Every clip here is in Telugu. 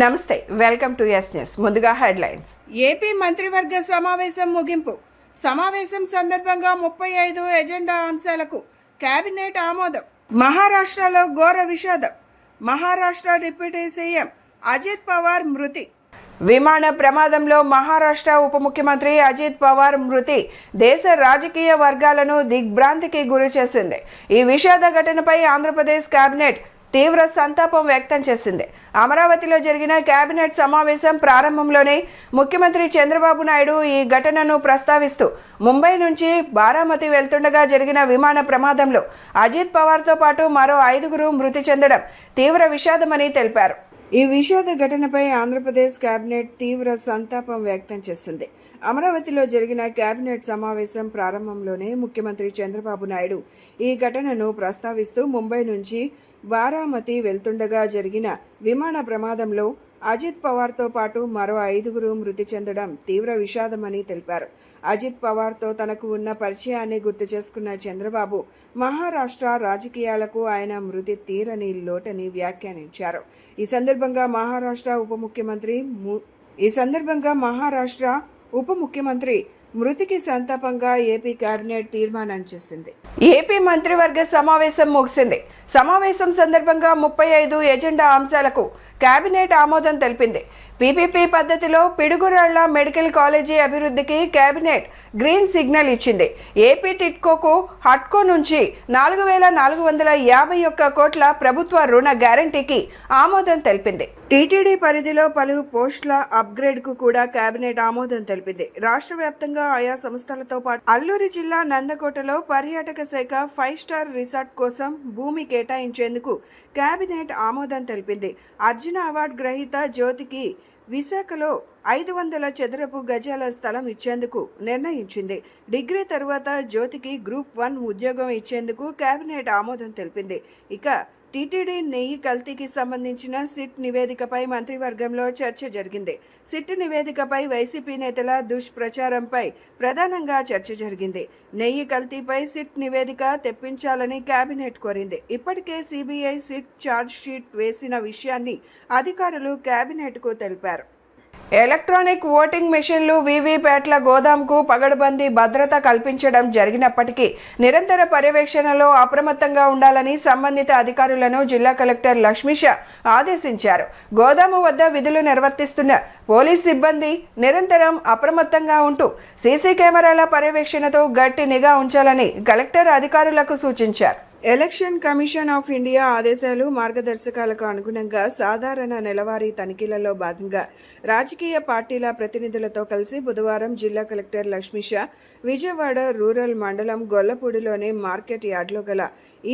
నమస్తే, వెల్కమ్ టు ఎస్ న్యూస్. ముందుగా హెడ్లైన్స్. ఏపీ మంత్రివర్గ సమావేశం ముగింపు. సమావేశం సందర్భంగా 35 ఎజెండా అంశాలకు కేబినెట్ ఆమోదం. మహారాష్ట్రలో ఘోర విషాదం. మహారాష్ట్ర డిప్యూటీ సీఎం అజిత్ పవార్ మృతి. విమాన ప్రమాదంలో మహారాష్ట్ర ఉప ముఖ్యమంత్రి అజిత్ పవార్ మృతి దేశ రాజకీయ వర్గాలను దిగ్భ్రాంతికి గురి చేసింది. ఈ విషాద ఘటనపై ఆంధ్రప్రదేశ్ కేబినెట్ తీవ్ర సంతాపం వ్యక్తం చేసింది. అమరావతిలో జరిగిన కేబినెట్ సమావేశం ప్రారంభంలోనే ముఖ్యమంత్రి చంద్రబాబు నాయుడు ఈ ఘటనను ప్రస్తావిస్తూ ముంబై నుంచి బారామతి వెళ్తుండగా జరిగిన విమాన ప్రమాదంలో అజిత్ పవార్తో పాటు మరో 5 మృతి చెందడం తీవ్ర విషాదమని తెలిపారు. ఈ విషాద ఘటనపై ఆంధ్రప్రదేశ్ కేబినెట్ తీవ్ర సంతాపం వ్యక్తం చేసింది. అమరావతిలో జరిగిన కేబినెట్ సమావేశం ప్రారంభంలోనే ముఖ్యమంత్రి చంద్రబాబు నాయుడు ఈ ఘటనను ప్రస్తావిస్తూ ముంబై నుంచి బారామతి వెళ్తుండగా జరిగిన విమాన ప్రమాదంలో అజిత్ పవార్తో పాటు మరో 5 మృతి చెందడం తీవ్ర విషాదమని తెలిపారు. అజిత్ పవార్తో తనకు ఉన్న పరిచయాన్ని గుర్తు చేసుకున్న చంద్రబాబు మహారాష్ట్ర రాజకీయాలకు ఆయన మృతి తీరని లోటని వ్యాఖ్యానించారు. ఈ సందర్భంగా మహారాష్ట్ర ఉప ముఖ్యమంత్రి మృతికి సంతాపంగా ఏపీ కేబినెట్ తీర్మానం చేసింది. ఏపీ మంత్రివర్గ సమావేశం ముగిసింది. సమావేశం సందర్భంగా 35 ఎజెండా అంశాలకు కేబినెట్ ఆమోదం తెలిపింది. పీపీపీ పద్ధతిలో పిడుగురాళ్ల మెడికల్ కాలేజీ అభివృద్ధికి కేబినెట్ గ్రీన్ సిగ్నల్ ఇచ్చింది. ఏపీ టిట్కోకు హట్కో నుంచి 4,451 కోట్ల ప్రభుత్వ రుణ గ్యారంటీకి ఆమోదం తెలిపింది. టీటీడీ పరిధిలో పలు పోస్టుల అప్గ్రేడ్కు కూడా కేబినెట్ ఆమోదం తెలిపింది. రాష్ట్ర వ్యాప్తంగా ఆయా సంస్థలతో పాటు అల్లూరి జిల్లా నందకోటలో పర్యాటక శాఖ 5 స్టార్ రిసార్ట్ కోసం భూమి కేటాయించేందుకు కేబినెట్ ఆమోదం తెలిపింది. అర్జున అవార్డు గ్రహీత జ్యోతికి విశాఖలో 500 చదరపు గజాల స్థలం ఇచ్చేందుకు నిర్ణయించింది. డిగ్రీ తరువాత జ్యోతికి గ్రూప్ 1 ఉద్యోగం ఇచ్చేందుకు కేబినెట్ ఆమోదం తెలిపింది. ఇక టీటీడీ నెయ్యి కల్తీకి సంబంధించిన సిట్ నివేదికపై మంత్రివర్గంలో చర్చ జరిగింది. సిట్ నివేదికపై వైసీపీ నేతల దుష్ప్రచారంపై ప్రధానంగా చర్చ జరిగింది. నెయ్యి కల్తీపై సిట్ నివేదిక తెప్పించాలని కేబినెట్ కోరింది. ఇప్పటికే సిబిఐ సిట్ ఛార్జ్ షీట్ వేసిన విషయాన్ని అధికారులు కేబినెట్కు తెలిపారు. ఎలక్ట్రానిక్ ఓటింగ్ మెషిన్లు వీవీప్యాట్ల గోదాంకు పగడ్బందీ భద్రత కల్పించడం జరిగినప్పటికీ నిరంతర పర్యవేక్షణలో అప్రమత్తంగా ఉండాలని సంబంధిత అధికారులను జిల్లా కలెక్టర్ లక్ష్మీష ఆదేశించారు. గోదాము వద్ద విధులు నిర్వర్తిస్తున్న పోలీస్ సిబ్బంది నిరంతరం అప్రమత్తంగా ఉంటూ సీసీ కెమెరాల పర్యవేక్షణతో గట్టి నిఘా ఉంచాలని కలెక్టర్ అధికారులకు సూచించారు. ఎలక్షన్ కమిషన్ ఆఫ్ ఇండియా ఆదేశాలు మార్గదర్శకాలకు అనుగుణంగా సాధారణ నెలవారీ తనిఖీలలో భాగంగా రాజకీయ పార్టీల ప్రతినిధులతో కలిసి బుధవారం జిల్లా కలెక్టర్ లక్ష్మీష విజయవాడ రూరల్ మండలం గొల్లపూడిలోని మార్కెట్ యార్డ్లో గల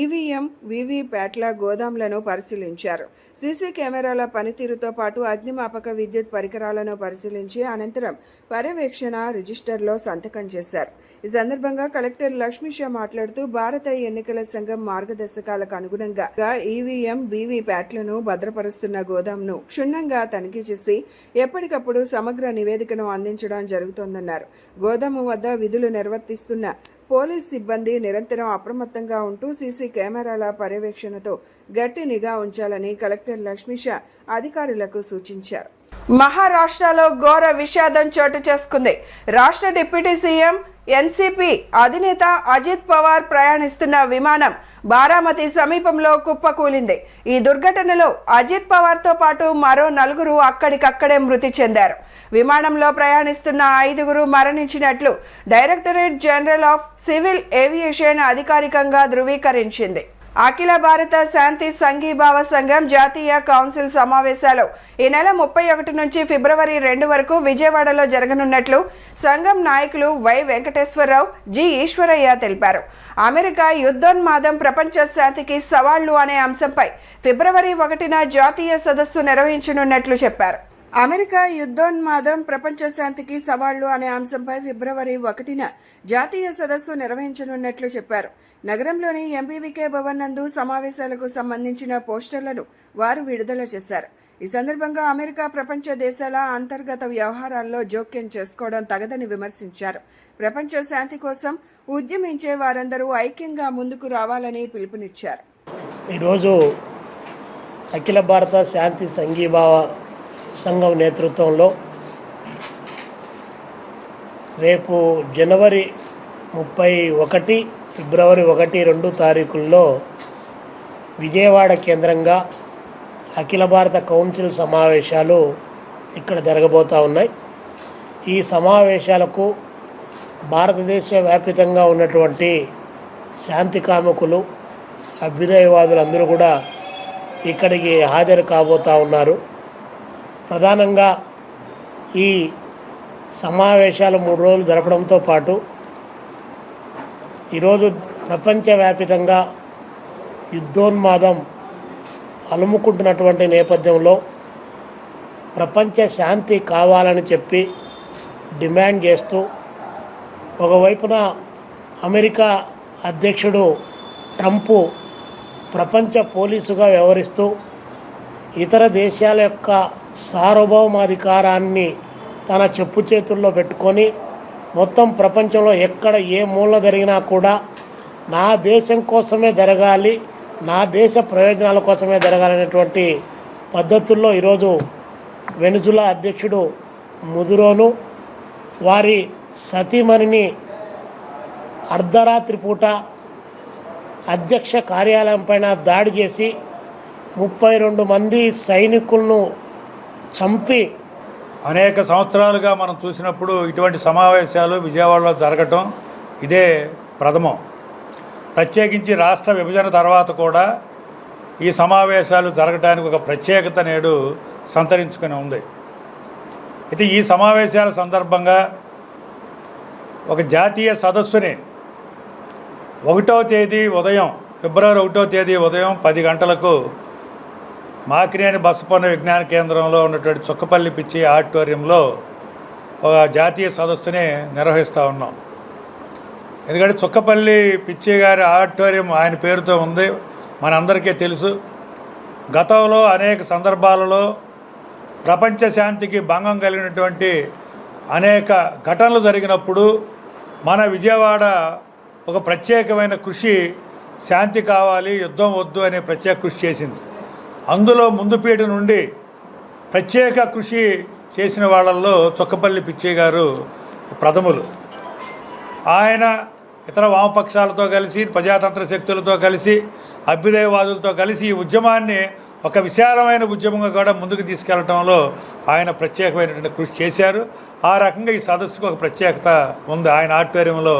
ఈవీఎం వీవీప్యాట్ల గోదాంలను పరిశీలించారు. సీసీ కెమెరాల పనితీరుతో పాటు అగ్నిమాపక విద్యుత్ పరికరాలను పరిశీలించి అనంతరం పర్యవేక్షణ రిజిస్టర్లో సంతకం చేశారు. ఈ సందర్భంగా కలెక్టర్ లక్ష్మీష మాట్లాడుతూ భారత ఎన్నికల సంఘం మార్గదర్శకాలకు అనుగుణంగా ఈవీఎం వీవీప్యాట్లను భద్రపరుస్తున్న గోదాంను క్షుణ్ణంగా తనిఖీ చేసి ఎప్పటికప్పుడు సమగ్ర నివేదికను అందించడం జరుగుతోందన్నారు. గోదాము వద్ద విధులు నిర్వర్తిస్తున్న పోలీస్ సిబ్బంది నిరంతరం అప్రమత్తంగా ఉంటూ సీసీ కెమెరాల పర్యవేక్షణతో గట్టి నిఘా ఉంచాలని కలెక్టర్ లక్ష్మీష అధికారులకు సూచించారు. మహారాష్ట్రలో ఘోర విషాదం చోటు చేసుకుంది. రాష్ట్ర డిప్యూటీ సీఎం ఎన్సీపీ అధినేత అజిత్ పవార్ ప్రయాణిస్తున్న విమానం బారామతి సమీపంలో కుప్పకూలింది. ఈ దుర్ఘటనలో అజిత్ పవార్తో పాటు మరో 4 అక్కడికక్కడే మృతి చెందారు. విమానంలో ప్రయాణిస్తున్న 5 మరణించినట్లు directorate general of civil aviation అధికారికంగా ధృవీకరించింది. అఖిల భారత శాంతి సంఘీభావ సంఘం జాతీయ కౌన్సిల్ సమావేశాలు ఈ నెల 31 నుంచి ఫిబ్రవరి 2 వరకు విజయవాడలో జరగనున్నట్లు సంఘం నాయకులు వై వెంకటేశ్వరరావు, జి ఈశ్వరయ్య తెలిపారు. అమెరికా యుద్ధోన్మాదం ప్రపంచ శాంతికి సవాళ్లు అనే అంశంపై ఫిబ్రవరి 1న జాతీయ సదస్సు నిర్వహించనున్నట్లు చెప్పారు. అమెరికా యుద్ధోన్మాదం ప్రపంచ శాంతికి సవాళ్లు అనే అంశంపై ఫిబ్రవరి 1న జాతీయ సదస్సు నిర్వహించనున్నట్లు చెప్పారు. నగరంలోని ఎంపీవీకే భవన్ నందు సమావేశాలకు సంబంధించిన పోస్టర్లను వారు విడుదల చేశారు. ఈ సందర్భంగా అమెరికా ప్రపంచ దేశాల అంతర్గత వ్యవహారాల్లో జోక్యం చేసుకోవడం తగదని విమర్శించారు. ప్రపంచ శాంతి కోసం ఉద్యమించే వారందరూ ఐక్యంగా ముందుకు రావాలని పిలుపునిచ్చారు. ఈరోజు అఖిల భారత శాంతి సంఘీభావ సంఘం నేతృత్వంలో రేపు జనవరి 31, ఫిబ్రవరి 1, 2 తారీఖుల్లో విజయవాడ కేంద్రంగా అఖిల భారత కౌన్సిల్ సమావేశాలు ఇక్కడ జరగబోతూ ఉన్నాయి. ఈ సమావేశాలకు భారతదేశ వ్యాపితంగా ఉన్నటువంటి శాంతి కాముకులు, అభ్యుదయవాదులందరూ కూడా ఇక్కడికి హాజరు కాబోతూ ఉన్నారు. ప్రధానంగా ఈ సమావేశాలు 3 రోజులు జరపడంతో పాటు ఈరోజు ప్రపంచవ్యాపితంగా యుద్ధోన్మాదం అలుముకుంటున్నటువంటి నేపథ్యంలో ప్రపంచ శాంతి కావాలని చెప్పి డిమాండ్ చేస్తూ ఒకవైపున అమెరికా అధ్యక్షుడు ట్రంప్ ప్రపంచ పోలీసుగా వ్యవహరిస్తూ ఇతర దేశాల యొక్క సార్వభౌమాధికారాన్ని తన చెప్పు చేతుల్లో పెట్టుకొని మొత్తం ప్రపంచంలో ఎక్కడ ఏ మూల జరిగినా కూడా నా దేశం కోసమే జరగాలి, నా దేశ ప్రయోజనాల కోసమే జరగాలనేటువంటి పద్ధతుల్లో ఈరోజు వెనుజులా అధ్యక్షుడు ముదురోను వారి సతీమణిని అర్ధరాత్రి పూట అధ్యక్ష కార్యాలయం పైన దాడి చేసి 32 మంది సైనికులను చంపి అనేక సంవత్సరాలుగా మనం చూసినప్పుడు ఇటువంటి సమావేశాలు విజయవాడలో జరగటం ఇదే ప్రథమం. ప్రత్యేకించి రాష్ట్ర విభజన తర్వాత కూడా ఈ సమావేశాలు జరగడానికి ఒక ప్రత్యేకత నేడు సంతరించుకొని ఉంది. అయితే ఈ సమావేశాల సందర్భంగా ఒక జాతీయ సదస్సుని 1వ తేదీ ఉదయం, ఫిబ్రవరి 1వ తేదీ ఉదయం 10 గంటలకు మాకినేని బసపన్న విజ్ఞాన కేంద్రంలో ఉన్నటువంటి చుక్కపల్లి పిచ్చి ఆడిటోరియంలో ఒక జాతీయ సదస్సుని నిర్వహిస్తూ ఉన్నాం. ఎందుకంటే చుక్కపల్లి పిచ్చి గారి ఆడిటోరియం ఆయన పేరుతో ఉంది, మనందరికీ తెలుసు. గతంలో అనేక సందర్భాలలో ప్రపంచ శాంతికి భంగం కలిగినటువంటి అనేక ఘటనలు జరిగినప్పుడు మన విజయవాడ ఒక ప్రత్యేకమైన కృషి, శాంతి కావాలి, యుద్ధం వద్దు అనే ప్రత్యేక కృషి చేసింది. అందులో ముందుపీట నుండి ప్రత్యేక కృషి చేసిన వాళ్ళల్లో చుక్కపల్లి పిచ్చయ్య గారు ప్రథములు. ఆయన ఇతర వామపక్షాలతో కలిసి, ప్రజాతంత్ర శక్తులతో కలిసి, అభ్యుదయవాదులతో కలిసి ఈ ఉద్యమాన్ని ఒక విశాలమైన ఉద్యమంగా కూడా ముందుకు తీసుకెళ్లడంలో ఆయన ప్రత్యేకమైనటువంటి కృషి చేశారు. ఆ రకంగా ఈ సదస్సుకు ఒక ప్రత్యేకత ఉంది ఆయన ఆడిటోరియంలో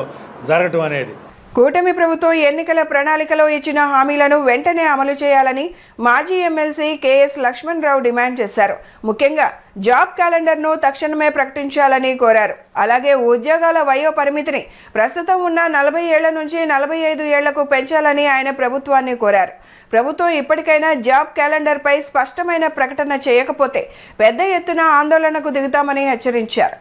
జరగటం అనేది. కూటమి ప్రభుత్వం ఎన్నికల ప్రణాళికలో ఇచ్చిన హామీలను వెంటనే అమలు చేయాలని మాజీ ఎమ్మెల్సీ కేఎస్ లక్ష్మణరావు డిమాండ్ చేశారు. ముఖ్యంగా జాబ్ క్యాలెండర్ను తక్షణమే ప్రకటించాలని కోరారు. అలాగే ఉద్యోగాల వయో పరిమితిని ప్రస్తుతం ఉన్న 40 ఏళ్ల నుంచి 45 ఏళ్లకు పెంచాలని ఆయన ప్రభుత్వాన్ని కోరారు. ప్రభుత్వం ఇప్పటికైనా జాబ్ క్యాలెండర్పై స్పష్టమైన ప్రకటన చేయకపోతే పెద్ద ఎత్తున ఆందోళనకు దిగుతామని హెచ్చరించారు.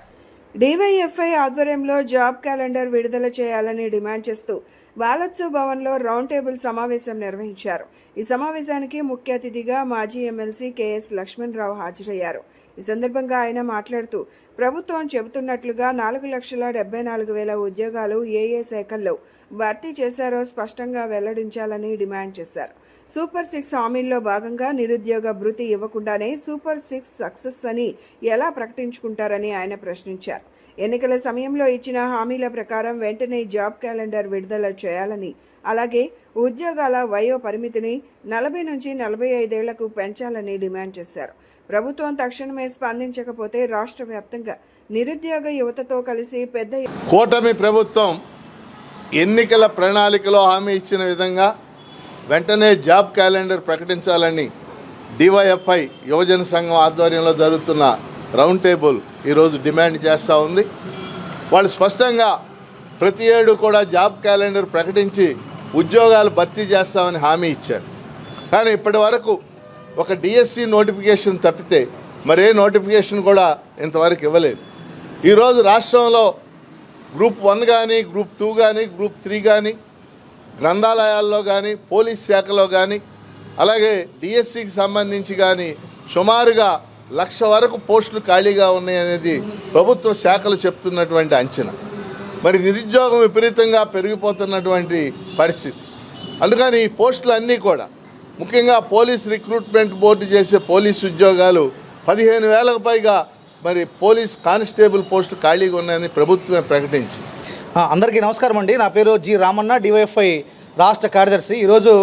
డివైఎఫ్ఐ ఆధ్వర్యంలో జాబ్ క్యాలెండర్ విడుదల చేయాలని డిమాండ్ చేస్తూ బాలత్సవ్ భవన్లో రౌండ్ టేబుల్ సమావేశం నిర్వహించారు. ఈ సమావేశానికి ముఖ్య అతిథిగా మాజీ ఎమ్మెల్సీ కేఎస్ లక్ష్మణరావు హాజరయ్యారు. ఈ సందర్భంగా ఆయన మాట్లాడుతూ ప్రభుత్వం చెబుతున్నట్లుగా 4,74,000 ఉద్యోగాలు ఏ శాఖల్లో భర్తీ చేశారో స్పష్టంగా వెల్లడించాలని డిమాండ్ చేశారు. సూపర్ 6 హామీల్లో భాగంగా నిరుద్యోగ భృతి ఇవ్వకుండానే సూపర్ 6 సక్సెస్ అని ఎలా ప్రకటించుకుంటారని ఆయన ప్రశ్నించారు. ఎన్నికల సమయంలో ఇచ్చిన హామీల ప్రకారం వెంటనే జాబ్ క్యాలెండర్ విడుదల చేయాలని, అలాగే ఉద్యోగాల వయో పరిమితిని 40 నుంచి 45 ఏళ్లకు పెంచాలని డిమాండ్ చేశారు. ప్రభుత్వం తక్షణమే స్పందించకపోతే రాష్ట్ర వ్యాప్తంగా నిరుద్యోగ యువతతో కలిసి పెద్ద కూటమి ప్రభుత్వం ఎన్నికల ప్రణాళికలో హామీ ఇచ్చిన విధంగా వెంటనే జాబ్ క్యాలెండర్ ప్రకటించాలని డివైఎఫ్ఐ యువజన సంఘం ఆధ్వర్యంలో జరుగుతున్న రౌండ్ టేబుల్ ఈరోజు డిమాండ్ చేస్తూ ఉంది. వాళ్ళు స్పష్టంగా ప్రతి ఏడు కూడా జాబ్ క్యాలెండర్ ప్రకటించి ఉద్యోగాలు భర్తీ చేస్తామని హామీ ఇచ్చారు. కానీ ఇప్పటి వరకు ఒక డిఎస్సి నోటిఫికేషన్ తప్పితే మరే నోటిఫికేషన్ కూడా ఇంతవరకు ఇవ్వలేదు. ఈరోజు రాష్ట్రంలో గ్రూప్ 1 కానీ, గ్రూప్ 2 కానీ, గ్రూప్ 3 కానీ, గ్రంథాలయాల్లో కానీ, పోలీస్ శాఖలో కానీ, అలాగే డిఎస్సికి సంబంధించి కానీ సుమారుగా 1,00,000 వరకు పోస్టులు ఖాళీగా ఉన్నాయనేది ప్రభుత్వ శాఖలు చెప్తున్నటువంటి అంచనా. మరి నిరుద్యోగం విపరీతంగా పెరిగిపోతున్నటువంటి పరిస్థితి. అందుకని ఈ పోస్టులు అన్నీ కూడా ముఖ్యంగా పోలీస్ రిక్రూట్మెంట్ బోర్డు చేసే పోలీసు ఉద్యోగాలు 15,000కు పైగా మరి పోలీస్ కానిస్టేబుల్ పోస్టులు ఖాళీగా ఉన్నాయని ప్రభుత్వమే ప్రకటించింది. అందరికీ నమస్కారం అండి. నా పేరు జి రామన్న, డివైఎఫ్ఐ రాష్ట్ర కార్యదర్శి. ఈరోజు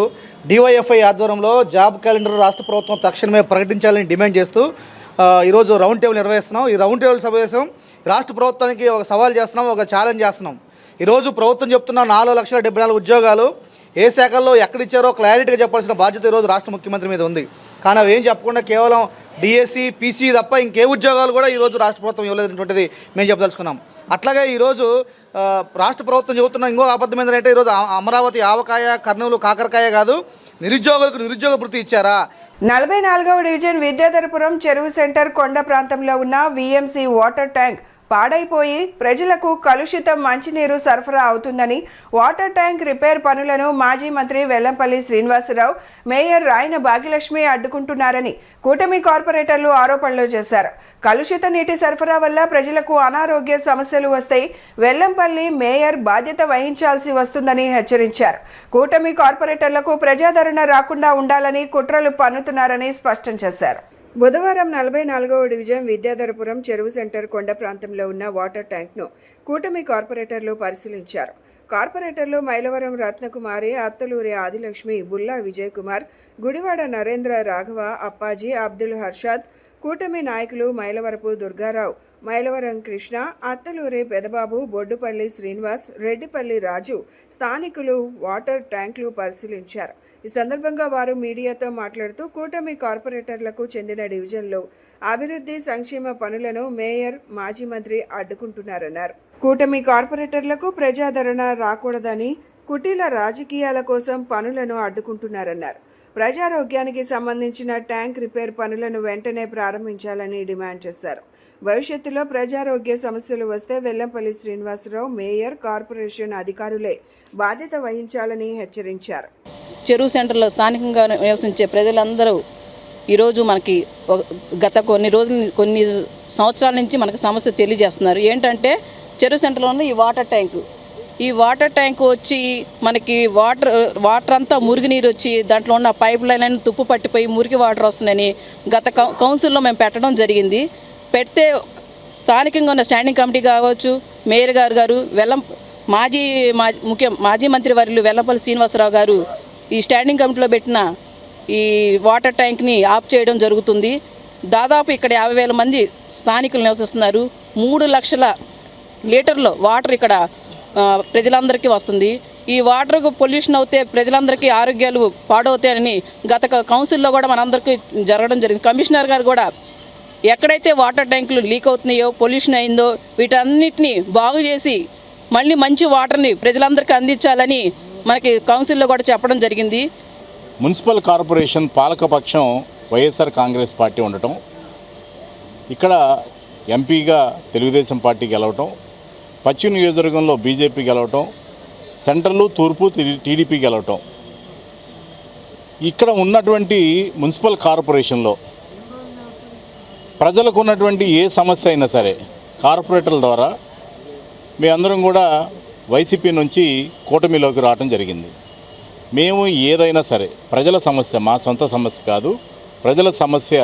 డివైఎఫ్ఐ ఆధ్వర్యంలో జాబ్ క్యాలెండర్ రాష్ట్ర ప్రభుత్వం తక్షణమే ప్రకటించాలని డిమాండ్ చేస్తూ ఈరోజు రౌండ్ టేబుల్ నిర్వహిస్తున్నాం. ఈ రౌండ్ టేబుల్ సమావేశం రాష్ట్ర ప్రభుత్వానికి ఒక సవాల్ చేస్తున్నాం, ఒక ఛాలెంజ్ చేస్తున్నాం. ఈరోజు ప్రభుత్వం చెప్తున్న 4,74,000 ఉద్యోగాలు ఏ శాఖల్లో ఎక్కడిచ్చారో క్లారిటీగా చెప్పాల్సిన బాధ్యత ఈరోజు రాష్ట్ర ముఖ్యమంత్రి మీద ఉంది. కానీ అవి ఏం చెప్పకుండా కేవలం డిఎస్సి, పీసీ తప్ప ఇంకే ఉద్యోగాలు కూడా ఈరోజు రాష్ట్ర ప్రభుత్వం ఇవ్వలేదనేటువంటిది మేము చెప్పదలుచుకున్నాం. అట్లాగే ఈరోజు రాష్ట్ర ప్రభుత్వం చెబుతున్న ఇంకో అబద్ధం ఏంటంటే ఈరోజు అమరావతి ఆవకాయ, కర్నూలు కాకరకాయ కాదు, నిరుద్యోగులకు నిరుద్యోగ భృతి ఇచ్చారా? 44వ డివిజన్ విద్యాధరపురం చెరువు సెంటర్ కొండ ప్రాంతంలో ఉన్న విఎంసి వాటర్ ట్యాంక్ పాడైపోయి ప్రజలకు కలుషిత మంచినీరు సరఫరా అవుతుందని వాటర్ ట్యాంక్ రిపేర్ పనులను మాజీ మంత్రి వెల్లంపల్లి శ్రీనివాసరావు, మేయర్ రాయన భాగ్యలక్ష్మి అడ్డుకుంటున్నారని కూటమి కార్పొరేటర్లు ఆరోపణలు చేశారు. కలుషిత నీటి సరఫరా వల్ల ప్రజలకు అనారోగ్య సమస్యలు వస్తాయి, వెల్లంపల్లి మేయర్ బాధ్యత వహించాల్సి వస్తుందని హెచ్చరించారు. కూటమి కార్పొరేటర్లకు ప్రజాదరణ రాకుండా ఉండాలని కుట్రలు పన్నుతున్నారని స్పష్టం చేశారు. బుధవారం 44వ డివిజన్ విద్యాధరపురం చెరువు సెంటర్ కొండ ప్రాంతంలో ఉన్న వాటర్ ట్యాంక్ను కూటమి కార్పొరేటర్లు పరిశీలించారు. కార్పొరేటర్లు మైలవరం రత్నకుమారి, అత్తలూరి ఆదిలక్ష్మి, బుల్లా విజయ్ కుమార్, గుడివాడ నరేంద్ర, రాఘవ, అప్పాజీ, అబ్దుల్ హర్షాద్, కూటమి నాయకులు మైలవరపు దుర్గారావు, మైలవరం కృష్ణ, అత్తలూరి పెదబాబు, బొడ్డుపల్లి శ్రీనివాస్, రెడ్డిపల్లి రాజు స్థానికులు వాటర్ ట్యాంకులు పరిశీలించారు. ఈ సందర్భంగా వారు మీడియాతో మాట్లాడుతూ కూటమి కార్పొరేటర్లకు చెందిన డివిజన్లో అభివృద్ధి సంక్షేమ పనులను మేయర్, మాజీ మంత్రి అడ్డుకుంటున్నారన్నారు. కూటమి కార్పొరేటర్లకు ప్రజాదరణ రాకూడదని, కుటీల రాజకీయాల కోసం పనులను అడ్డుకుంటున్నారన్నారు. ప్రజారోగ్యానికి సంబంధించిన ట్యాంక్ రిపేర్ పనులను వెంటనే ప్రారంభించాలని డిమాండ్ చేశారు. భవిష్యత్తులో ప్రజారోగ్య సమస్యలు వస్తే వెల్లంపల్లి శ్రీనివాసరావు, మేయర్, కార్పొరేషన్ అధికారులే బాధ్యత వహించాలని హెచ్చరించారు. చెరువు సెంటర్లో స్థానికంగా నివసించే ప్రజలందరూ ఈరోజు మనకి గత కొన్ని సంవత్సరాల నుంచి మనకు సమస్య తెలియజేస్తున్నారు. ఏంటంటే చెరువు సెంటర్లో ఉన్న ఈ వాటర్ ట్యాంక్ వచ్చి మనకి వాటర్ అంతా మురుగునీరు వచ్చి దాంట్లో ఉన్న పైప్ లైన్ తుప్పు పట్టిపోయి మురికి వాటర్ వస్తుందని గత కౌన్సిల్లో మేము పెట్టడం జరిగింది. పెడితే స్థానికంగా ఉన్న స్టాండింగ్ కమిటీ కావచ్చు, మేయర్ గారు మాజీ మంత్రి వర్యులు వెల్లంపల్లి శ్రీనివాసరావు గారు ఈ స్టాండింగ్ కమిటీలో పెట్టిన ఈ వాటర్ ట్యాంక్ని ఆఫ్ చేయడం జరుగుతుంది. దాదాపు ఇక్కడ 50,000 మంది స్థానికులు నివసిస్తున్నారు. 3 లక్షల లీటర్లు వాటర్ ఇక్కడ ప్రజలందరికీ వస్తుంది. ఈ వాటర్కు పొల్యూషన్ అవుతే ప్రజలందరికీ ఆరోగ్యాలు పాడవుతాయని గత కౌన్సిల్లో కూడా మనందరికీ జరగడం జరిగింది. కమిషనర్ గారు కూడా ఎక్కడైతే వాటర్ ట్యాంకులు లీక్ అవుతున్నాయో, పొల్యూషన్ అయిందో వీటన్నిటిని బాగు చేసి మళ్ళీ మంచి వాటర్ని ప్రజలందరికీ అందించాలని మనకి కౌన్సిల్లో కూడా చెప్పడం జరిగింది. మున్సిపల్ కార్పొరేషన్ పాలకపక్షం వైఎస్ఆర్ కాంగ్రెస్ పార్టీ ఉండటం, ఇక్కడ ఎంపీగా తెలుగుదేశం పార్టీ గెలవటం, పశ్చిమ నియోజకవర్గంలో బీజేపీ గెలవటం, సెంట్రల్ తూర్పు టీడీపీ గెలవటం. ఇక్కడ ఉన్నటువంటి మున్సిపల్ కార్పొరేషన్లో ప్రజలకు ఉన్నటువంటి ఏ సమస్య అయినా సరే కార్పొరేటర్ల ద్వారా మేమందరం కూడా వైసీపీ నుంచి కూటమిలోకి రావడం జరిగింది. మేము ఏదైనా సరే ప్రజల సమస్య, మా సొంత సమస్య కాదు, ప్రజల సమస్య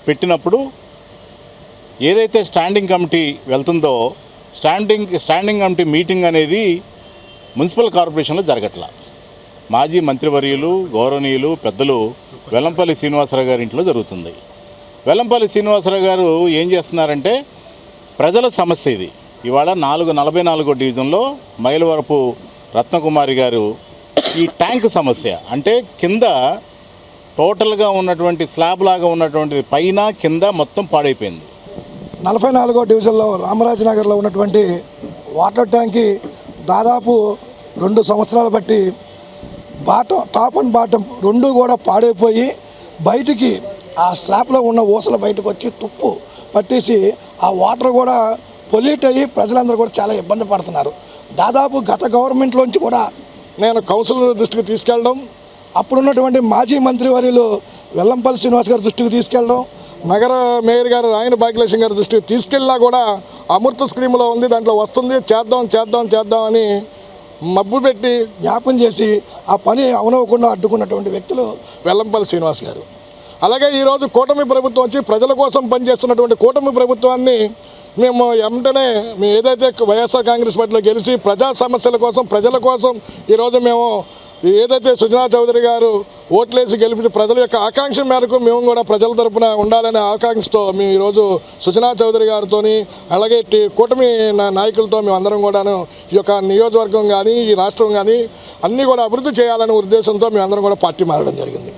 పెట్టినప్పుడు ఏదైతే స్టాండింగ్ కమిటీ వెళ్తుందో స్టాండింగ్ కమిటీ మీటింగ్ అనేది మున్సిపల్ కార్పొరేషన్లో జరగట్లా. మాజీ మంత్రివర్యులు, గౌరవనీయులు, పెద్దలు వెల్లంపల్లి శ్రీనివాసరావు గారి ఇంట్లో జరుగుతుంది. వెల్లంపల్లి శ్రీనివాసరావు గారు ఏం చేస్తున్నారంటే ప్రజల సమస్య ఇది. ఇవాళ 44వ డివిజన్లో మైలవరపు రత్నకుమారి గారు ఈ ట్యాంక్ సమస్య అంటే కింద టోటల్గా ఉన్నటువంటి స్లాబ్ లాగా ఉన్నటువంటిది పైన కింద మొత్తం పాడైపోయింది. 44వ డివిజన్లో రామరాజనగర్లో ఉన్నటువంటి వాటర్ ట్యాంక్కి దాదాపు 2 సంవత్సరాలు బట్టి టాప్ అండ్ బాటం 2 కూడా పాడైపోయి బయటికి ఆ స్లాబ్లో ఉన్న ఊసలు బయటకు వచ్చి తుప్పు పట్టేసి ఆ వాటర్ కూడా పొల్యూట్ అయ్యి ప్రజలందరూ కూడా చాలా ఇబ్బంది పడుతున్నారు. దాదాపు గత గవర్నమెంట్లోంచి కూడా నేను కౌన్సిల్ దృష్టికి తీసుకెళ్ళడం, అప్పుడున్నటువంటి మాజీ మంత్రివర్యులు వెల్లంపల్లి శ్రీనివాస్ గారి దృష్టికి తీసుకెళ్ళడం, నగర మేయర్ గారు రాయన భాగ్యలక్ష్మి గారి దృష్టికి తీసుకెళ్ళినా కూడా అమృత స్కీమ్లో ఉంది, దాంట్లో వస్తుంది, చేద్దాం అని మబ్బు పెట్టి జ్ఞాపం చేసి ఆ పని అవనవ్వకుండా అడ్డుకున్నటువంటి వ్యక్తులు వెల్లంపల్లి శ్రీనివాస్ గారు. అలాగే ఈరోజు కూటమి ప్రభుత్వం వచ్చి ప్రజల కోసం పనిచేస్తున్నటువంటి కూటమి ప్రభుత్వాన్ని మేము వెంటనే మేము ఏదైతే వైఎస్ఆర్ కాంగ్రెస్ పార్టీలో గెలిచి ప్రజా సమస్యల కోసం ప్రజల కోసం ఈరోజు మేము ఏదైతే సుజనా చౌదరి గారు ఓట్లేసి గెలిపించి ప్రజల యొక్క ఆకాంక్ష మేరకు మేము కూడా ప్రజల తరపున ఉండాలనే ఆకాంక్షతో మేము ఈరోజు సుజనా చౌదరి గారితో అలాగే కూటమి నాయకులతో మేము అందరం కూడాను ఈ యొక్క నియోజకవర్గం కానీ ఈ రాష్ట్రం కానీ అన్నీ కూడా అభివృద్ధి చేయాలనే ఉద్దేశంతో మేము అందరం కూడా పార్టీ మారడం జరిగింది.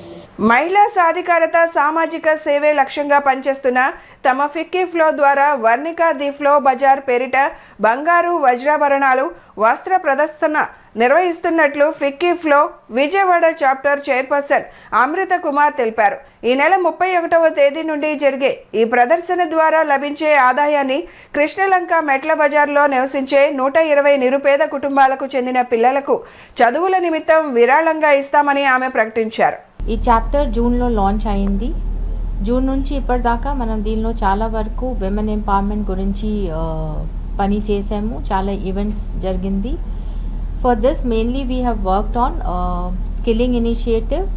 మహిళా సాధికారత సామాజిక సేవే లక్ష్యంగా పనిచేస్తున్న తమ ఫిక్కీ ఫ్లో ద్వారా వర్ణిక ది ఫ్లో బజార్ పేరిట బంగారు వజ్రాభరణాలు వస్త్ర ప్రదర్శన నిర్వహిస్తున్నట్లు ఫిక్కీ ఫ్లో విజయవాడ చాప్టర్ చైర్పర్సన్ అమృత కుమార్ తెలిపారు. ఈ నెల 31వ తేదీ నుండి జరిగే ఈ ప్రదర్శన ద్వారా లభించే ఆదాయాన్ని కృష్ణలంక మెట్ల బజార్లో నివసించే 120 నిరుపేద కుటుంబాలకు చెందిన పిల్లలకు చదువుల నిమిత్తం విరాళంగా ఇస్తామని ఆమె ప్రకటించారు. ఈ చాప్టర్ జూన్లో లాంచ్ అయింది. జూన్ నుంచి ఇప్పటిదాకా మనం దీనిలో చాలా వరకు విమెన్ ఎంపవర్మెంట్ గురించి పని చేసాము. చాలా ఈవెంట్స్ జరిగింది. For this mainly we have worked on skilling initiative.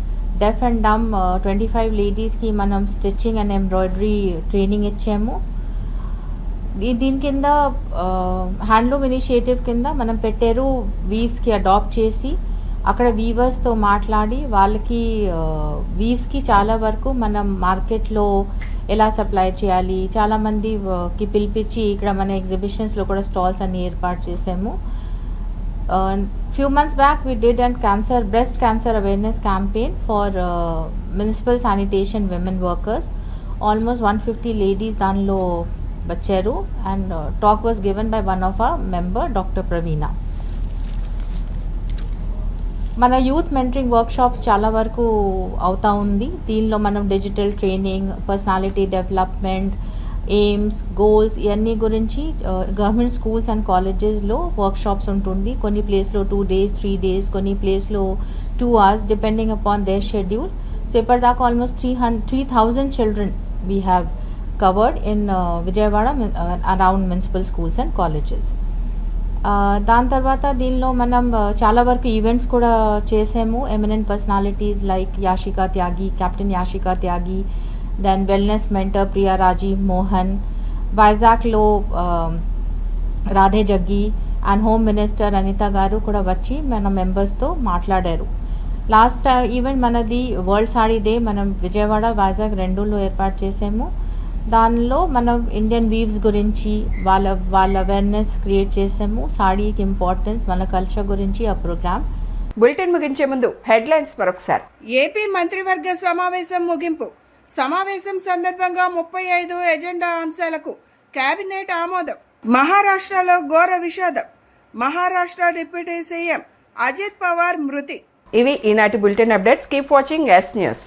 Deaf and dumb 25 లేడీస్కి మనం స్టిచ్చింగ్ అండ్ ఎంబ్రాయిడరీ ట్రైనింగ్ ఇచ్చాము. దీని కింద హ్యాండ్లూమ్ ఇనిషియేటివ్ కింద మనం పెట్టారు. వీవ్స్కి అడాప్ట్ చేసి అక్కడ వీవర్స్తో మాట్లాడి వాళ్ళకి వీవ్స్కి చాలా వరకు మనం మార్కెట్లో ఎలా సప్లై చేయాలి చాలామందికి పిలిపించి ఇక్కడ మన ఎగ్జిబిషన్స్లో కూడా స్టాల్స్ అన్ని ఏర్పాటు చేసాము. Few months back we did and breast cancer awareness campaign for municipal sanitation women workers. Almost 150 ladies దానిలో వచ్చారు and talk was given by one of our member doctor Praveena. మన యూత్ మెంటరింగ్ వర్క్షాప్స్ చాలా వరకు అవుతా ఉంది. దీనిలో మనం digital training, personality development, AIIMS, goals ఇవన్నీ గురించి గవర్నమెంట్ స్కూల్స్ అండ్ కాలేజెస్లో వర్క్షాప్స్ ఉంటుంది. కొన్ని ప్లేస్లో 2 days 3 days, కొన్ని ప్లేస్లో 2 hours depending upon their schedule. So ఇప్పటిదాకా almost 3,000 children we have covered in Vijayawada around municipal schools and colleges. దాని తర్వాత దీనిలో మనం చాలా వరకు ఈవెంట్స్ కూడా చేసాము. Eminent personalities like Yashika Tyagi, captain Yashika Tyagi, then wellness mentor Priya Rajeev Mohan, వైజాగ్లో Radhe Jaggi and home minister Anitha garu కూడా వచ్చి మన మెంబర్స్తో మాట్లాడారు. లాస్ట్ ఈవెంట్ మనది వరల్డ్ సాడీ డే మనం విజయవాడ వైజాగ్ రెండులో ఏర్పాటు చేసాము. దానిలో మనం ఇండియన్ వీవ్స్ గురించి వాళ్ళ అవేర్నెస్ క్రియేట్ చేసాము. సాడీకి ఇంపార్టెన్స్, మన కల్చర్ గురించి ఆ ప్రోగ్రామ్. బులెటిన్ ముగించే ముందు హెడ్లైన్స్ మరొకసారి. ఏపీ మంత్రివర్గ సమావేశం ముగింపు. సమావేశం సందర్భంగా 35 ఎజెండా అంశాలకు కేబినెట్ ఆమోదం. మహారాష్ట్రలో ఘోర విషాదం. మహారాష్ట్ర డిప్యూటీ సీఎం అజిత్ పవార్ మృతి. ఇవి ఈనాటి bulletin updates. Keep watching yes news.